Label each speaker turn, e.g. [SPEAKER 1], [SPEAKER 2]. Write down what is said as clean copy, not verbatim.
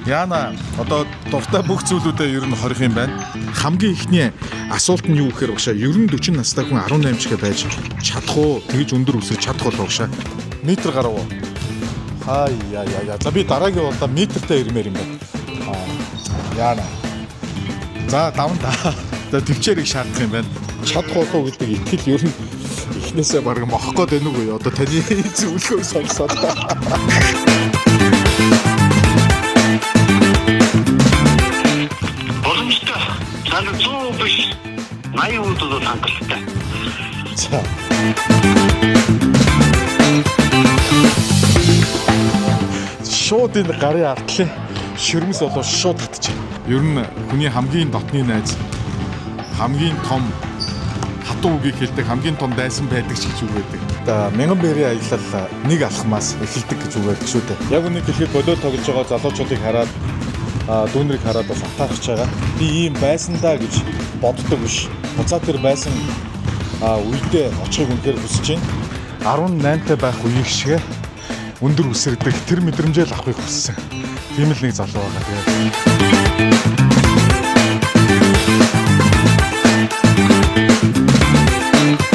[SPEAKER 1] Яна одоо дуртай бүх зүйлүүдээ ер нь хорих юм байна. Хамгийн ихний асуулт нь юу гэхээр багшаа ер нь 40 настай хүн 18 чихэ байж чадах уу? Тэгж өндөр өсөж чадах уу багшаа? Метр гарав уу? Яа. За би дараагийн удаа метртэй ирмээр юм байна. Яна. За даван та. За төвчээрийг шаардах юм байна. Чадах болов гэдэг итгэл ер нь эхнээсээ бараг мохох гээд байна уу? Одоо таны зөвлөгөө сонсоод.
[SPEAKER 2] Боломжтой. Цаана 100 биш 80 удаа хангалттай.
[SPEAKER 1] За. Шууд энэ гарын артлын ширмэс болоо шууд татчих. Ер нь хүний хамгийн дотны найз, хамгийн том хатуу үгийг хэлдэг, хамгийн том дайсан байдаг ч гэж үг байдаг. Одоо 1000 бэрийн аялал нэг алхмаас эхэлдэг гэж үг байдаг шүү дээ. Яг үнийг хэлэхэд болоо тоглож байгаа залуучуудыг хараад дүүнрийг хараад бас атаарч байгаа. Би ийм байсандаа гэж боддог биш. Буцаа тэр байсан үедээ очихыг үнэхээр хүсэж байна. 18 тай байх үеиг шиг өндөр үсэрдэг тэр мэдрэмжээ л авахыг хүссэн. Тийм л нэг залуу байгаа. Тэгээд